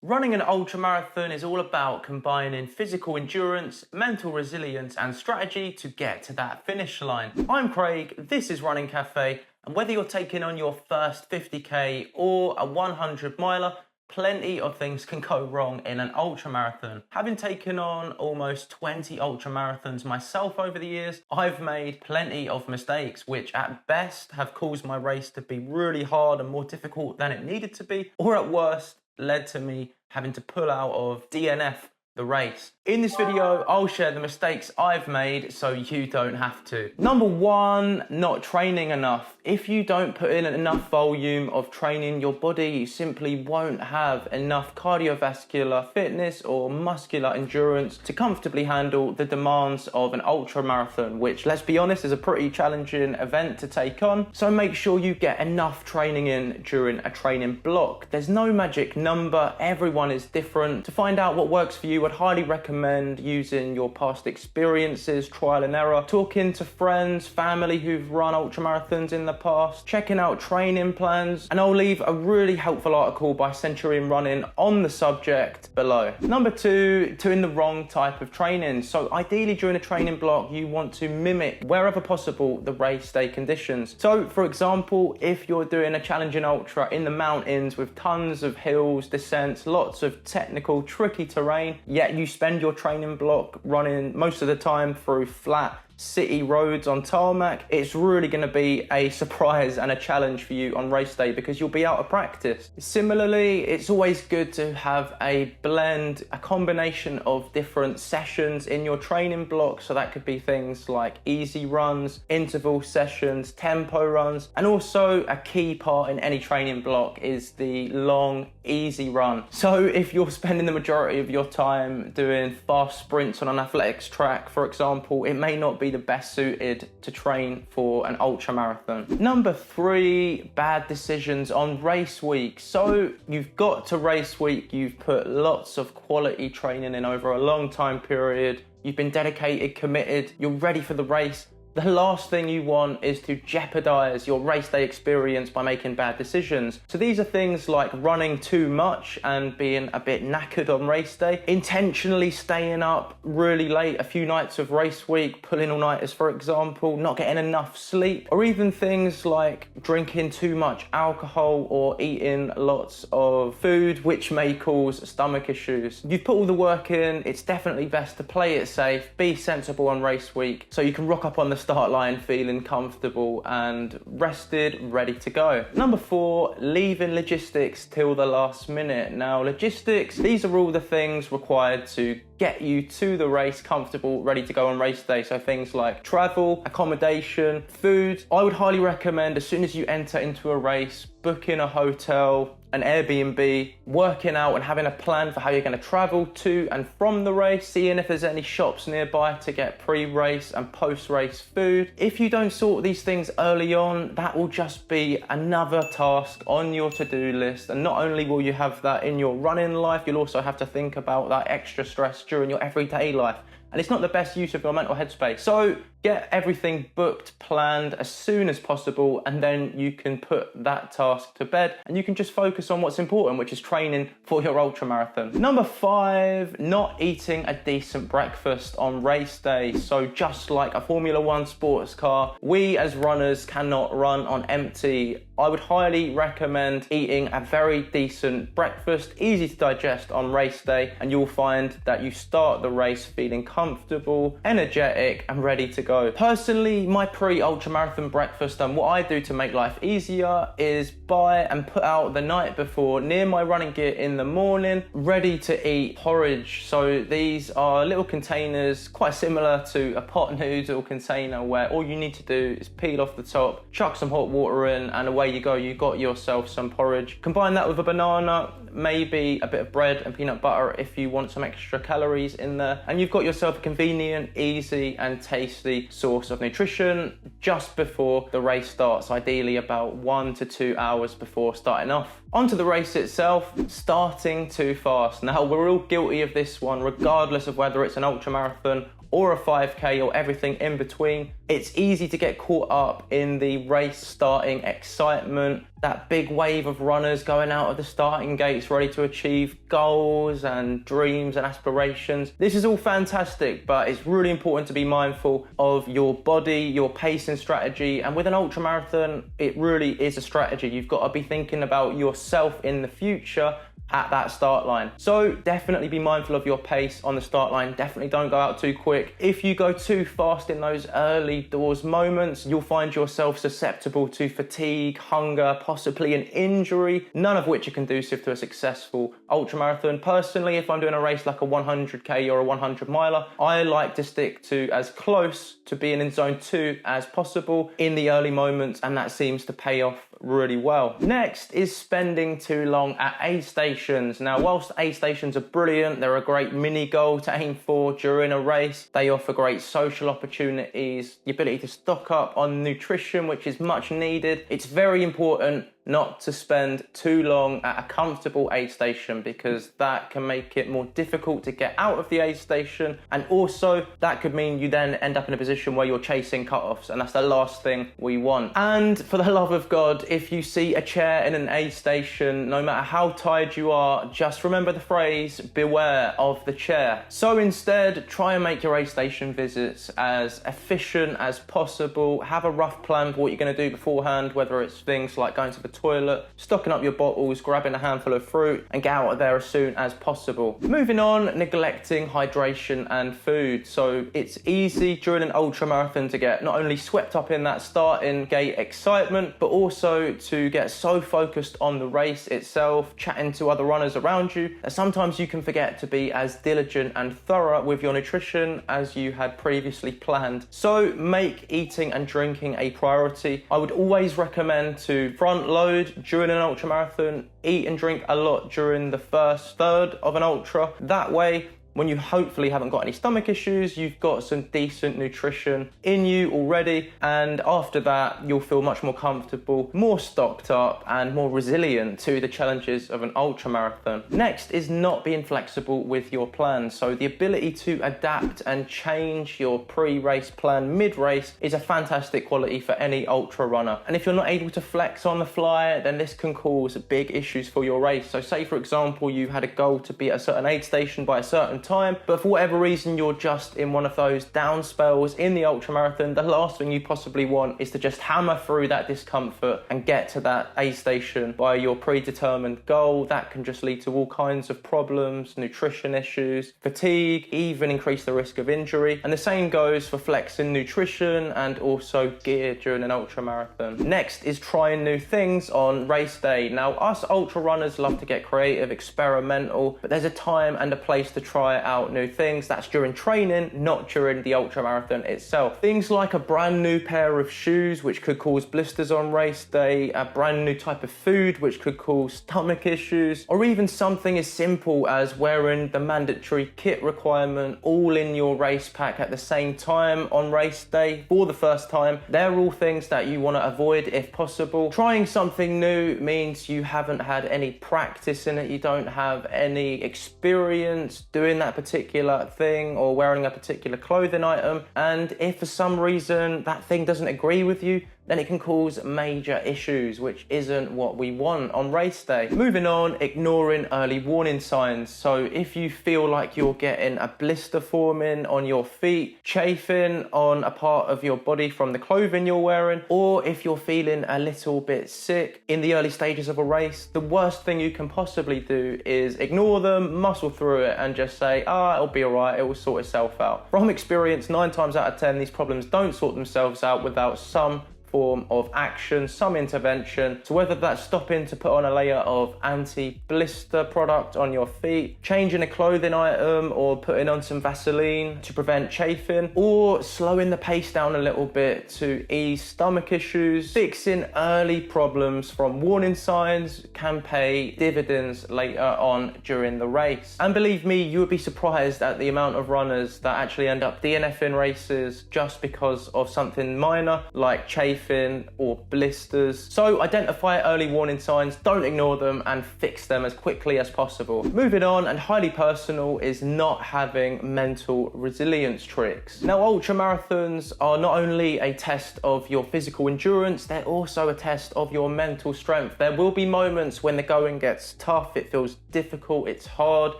Running an ultramarathon is all about combining physical endurance, mental resilience, and strategy to get to that finish line. I'm Craig, this is Running Cafe, and whether you're taking on your first 50k or a 100 miler, plenty of things can go wrong in an ultramarathon. Having taken on almost 20 ultramarathons myself over the years, I've made plenty of mistakes, which at best have caused my race to be really hard and more difficult than it needed to be, or at worst, led to me having to pull out of DNF the race. In this video, I'll share the mistakes I've made so you don't have to. Number one, not training enough. If you don't put in enough volume of training, your body, you simply won't have enough cardiovascular fitness or muscular endurance to comfortably handle the demands of an ultra marathon, which, let's be honest, is a pretty challenging event to take on. So make sure you get enough training in during a training block. There's no magic number, everyone is different. To find out what works for you, I'd highly recommend using your past experiences, trial and error, talking to friends, family who've run ultramarathons in the past, checking out training plans, and I'll leave a really helpful article by Centurion Running on the subject below. Number two, doing the wrong type of training. So ideally during a training block, you want to mimic, wherever possible, the race day conditions. So for example, if you're doing a challenging ultra in the mountains with tons of hills, descents, lots of technical, tricky terrain, yet you spend your training block running most of the time through flat city roads on tarmac, it's really going to be a surprise and a challenge for you on race day because you'll be out of practice. Similarly, it's always good to have a blend, a combination of different sessions in your training block. So that could be things like easy runs, interval sessions, tempo runs, and also a key part in any training block is the long, easy run. So if you're spending the majority of your time doing fast sprints on an athletics track, for example, it may not be the best suited to train for an ultra marathon. Number three, bad decisions on race week. So you've got to race week, you've put lots of quality training in over a long time period, you've been dedicated, committed, you're ready for the race. The last thing you want is to jeopardize your race day experience by making bad decisions. So these are things like running too much and being a bit knackered on race day, intentionally staying up really late a few nights of race week, pulling all-nighters for example, not getting enough sleep, or even things like drinking too much alcohol or eating lots of food which may cause stomach issues. You've put all the work in, it's definitely best to play it safe, be sensible on race week so you can rock up on the start line feeling comfortable and rested, ready to go. Number four, leaving logistics till the last minute. Now logistics, these are all the things required to get you to the race comfortable, ready to go on race day. So things like travel, accommodation, food. I would highly recommend as soon as you enter into a race, booking a hotel, an Airbnb, working out and having a plan for how you're going to travel to and from the race, seeing if there's any shops nearby to get pre-race and post-race food. If you don't sort these things early on, that will just be another task on your to-do list. And not only will you have that in your running life, you'll also have to think about that extra stress during your everyday life. And it's not the best use of your mental headspace. So get everything booked, planned as soon as possible, and then you can put that task to bed and you can just focus on what's important, which is training for your ultra marathon. Number five, not eating a decent breakfast on race day. So just like a Formula One sports car, we as runners cannot run on empty. I would highly recommend eating a very decent breakfast, easy to digest on race day, and you'll find that you start the race feeling comfortable, energetic, and ready to go. Personally, my pre-ultramarathon breakfast and what I do to make life easier is buy and put out the night before near my running gear in the morning, ready to eat porridge. So these are little containers, quite similar to a pot noodle container where all you need to do is peel off the top, chuck some hot water in, and away you go, you got yourself some porridge. Combine that with a banana, maybe a bit of bread and peanut butter if you want some extra calories in there, and you've got yourself a convenient, easy and tasty source of nutrition just before the race starts, ideally about 1 to 2 hours before starting off. Onto the race itself, starting too fast. Now we're all guilty of this one, regardless of whether it's an ultramarathon or a 5K or everything in between. It's easy to get caught up in the race starting excitement, that big wave of runners going out of the starting gates ready to achieve goals and dreams and aspirations. This is all fantastic, but it's really important to be mindful of your body, your pacing strategy, and with an ultramarathon, it really is a strategy. You've got to be thinking about yourself in the future at that start line. So definitely be mindful of your pace on the start line. Definitely don't go out too quick. If you go too fast in those early doors moments, you'll find yourself susceptible to fatigue, hunger, possibly an injury, none of which are conducive to a successful ultramarathon. Personally, if I'm doing a race like a 100K or a 100 miler, I like to stick to as close to being in zone 2 as possible in the early moments, and that seems to pay off really well. Next is spending too long at aid stations. Now, whilst aid stations are brilliant, they're a great mini goal to aim for during a race. They offer great social opportunities, the ability to stock up on nutrition, which is much needed. It's very important not to spend too long at a comfortable aid station, because that can make it more difficult to get out of the aid station, and also that could mean you then end up in a position where you're chasing cut-offs, and that's the last thing we want. And for the love of God, if you see a chair in an aid station, no matter how tired you are, just remember the phrase, beware of the chair. So instead, try and make your aid station visits as efficient as possible. Have a rough plan for what you're going to do beforehand, whether it's things like going to the toilet, stocking up your bottles, grabbing a handful of fruit, and get out of there as soon as possible. Moving on, neglecting hydration and food. So it's easy during an ultramarathon to get not only swept up in that starting gate excitement, but also to get so focused on the race itself, chatting to other runners around you, that sometimes you can forget to be as diligent and thorough with your nutrition as you had previously planned. So make eating and drinking a priority. I would always recommend to front load during an ultramarathon, eat and drink a lot during the first third of an ultra. That way, when you hopefully haven't got any stomach issues, you've got some decent nutrition in you already, and after that you'll feel much more comfortable, more stocked up, and more resilient to the challenges of an ultramarathon. Next is not being flexible with your plan. So the ability to adapt and change your pre-race plan mid-race is a fantastic quality for any ultra runner, and if you're not able to flex on the fly, then this can cause big issues for your race. So say for example you had a goal to be at a certain aid station by a certain time, but for whatever reason you're just in one of those down spells in the ultramarathon, the last thing you possibly want is to just hammer through that discomfort and get to that aid station by your predetermined goal. That can just lead to all kinds of problems, nutrition issues, fatigue, even increase the risk of injury. And the same goes for flexing nutrition and also gear during an ultramarathon. Next is trying new things on race day. Now, us ultra runners love to get creative, experimental, but there's a time and a place to try out new things. That's during training, not during the ultramarathon itself. Things like a brand new pair of shoes, which could cause blisters on race day, a brand new type of food, which could cause stomach issues, or even something as simple as wearing the mandatory kit requirement all in your race pack at the same time on race day for the first time. They're all things that you want to avoid if possible. Trying something new means you haven't had any practice in it, you don't have any experience doing that particular thing or wearing a particular clothing item, and if for some reason that thing doesn't agree with you, then it can cause major issues, which isn't what we want on race day. Moving on, ignoring early warning signs. So if you feel like you're getting a blister forming on your feet, chafing on a part of your body from the clothing you're wearing, or if you're feeling a little bit sick in the early stages of a race, the worst thing you can possibly do is ignore them, muscle through it, and just say, it'll be all right, it will sort itself out. From experience, 9 times out of 10, these problems don't sort themselves out without some form of action, some intervention. So whether that's stopping to put on a layer of anti-blister product on your feet, changing a clothing item, or putting on some Vaseline to prevent chafing, or slowing the pace down a little bit to ease stomach issues, fixing early problems from warning signs can pay dividends later on during the race. And believe me, you would be surprised at the amount of runners that actually end up DNF'ing races just because of something minor like chafing chafing or blisters. So identify early warning signs, don't ignore them, and fix them as quickly as possible. Moving on, and highly personal, is not having mental resilience tricks. Now, ultramarathons are not only a test of your physical endurance, they're also a test of your mental strength. There will be moments when the going gets tough, it feels difficult, it's hard,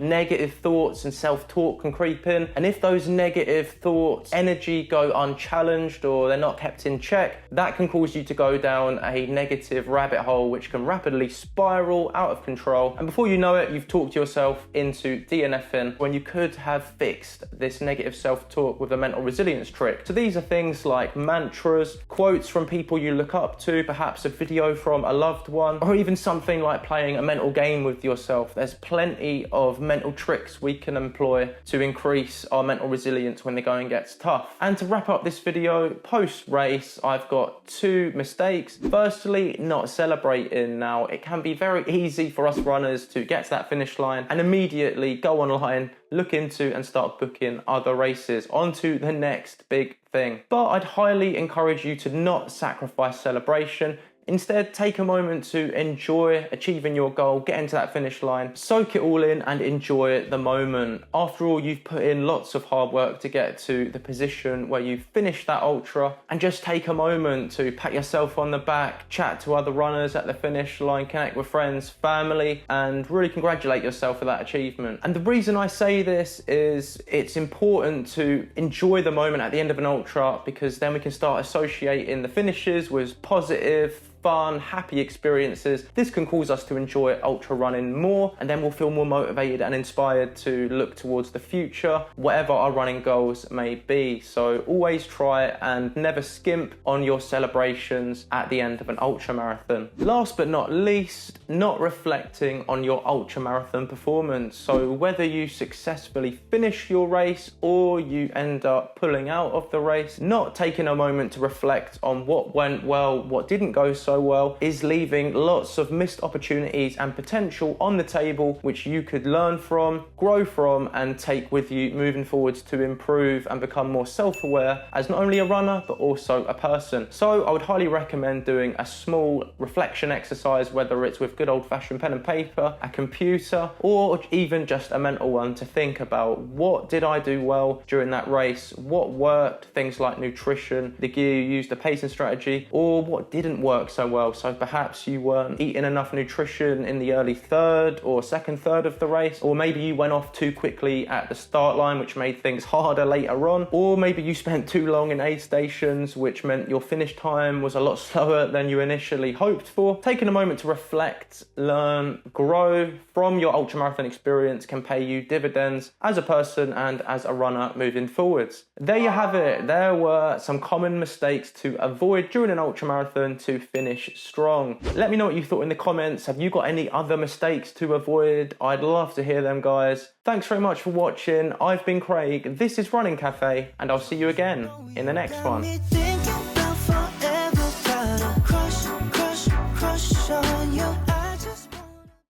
negative thoughts and self-talk can creep in, and if those negative thoughts, energy go unchallenged or they're not kept in check, that can cause you to go down a negative rabbit hole which can rapidly spiral out of control, and before you know it, you've talked yourself into DNF'ing when you could have fixed this negative self-talk with a mental resilience trick. So these are things like mantras, quotes from people you look up to, perhaps a video from a loved one, or even something like playing a mental game with yourself. There's plenty of mental tricks we can employ to increase our mental resilience when the going gets tough. And to wrap up this video, post-race, I've got 2 mistakes. Firstly, not celebrating. Now, it can be very easy for us runners to get to that finish line and immediately go online, look into and start booking other races onto the next big thing. But I'd highly encourage you to not sacrifice celebration. Instead, take a moment to enjoy achieving your goal, get into that finish line, soak it all in and enjoy the moment. After all, you've put in lots of hard work to get to the position where you've finished that ultra, and just take a moment to pat yourself on the back, chat to other runners at the finish line, connect with friends, family, and really congratulate yourself for that achievement. And the reason I say this is it's important to enjoy the moment at the end of an ultra, because then we can start associating the finishes with positive, fun, happy experiences. This can cause us to enjoy ultra running more, and then we'll feel more motivated and inspired to look towards the future, whatever our running goals may be. So always try and never skimp on your celebrations at the end of an ultra marathon. Last but not least, not reflecting on your ultra marathon performance. So whether you successfully finish your race or you end up pulling out of the race, not taking a moment to reflect on what went well, what didn't go so well, is leaving lots of missed opportunities and potential on the table which you could learn from, grow from, and take with you moving forwards to improve and become more self-aware as not only a runner but also a person. So I would highly recommend doing a small reflection exercise, whether it's with good old-fashioned pen and paper, a computer, or even just a mental one, to think about what did I do well during that race, what worked, things like nutrition, the gear you used, the pacing strategy, or what didn't work so well. So perhaps you weren't eating enough nutrition in the early third or second third of the race, or maybe you went off too quickly at the start line, which made things harder later on, or maybe you spent too long in aid stations, which meant your finish time was a lot slower than you initially hoped for. Taking a moment to reflect, learn, grow from your ultramarathon experience can pay you dividends as a person and as a runner moving forwards. There you have it. There were some common mistakes to avoid during an ultramarathon to finish strong. Let me know what you thought in the comments. Have you got any other mistakes to avoid? I'd love to hear them, guys. Thanks very much for watching. I've been Craig. This is Running Cafe, and I'll see you again in the next one.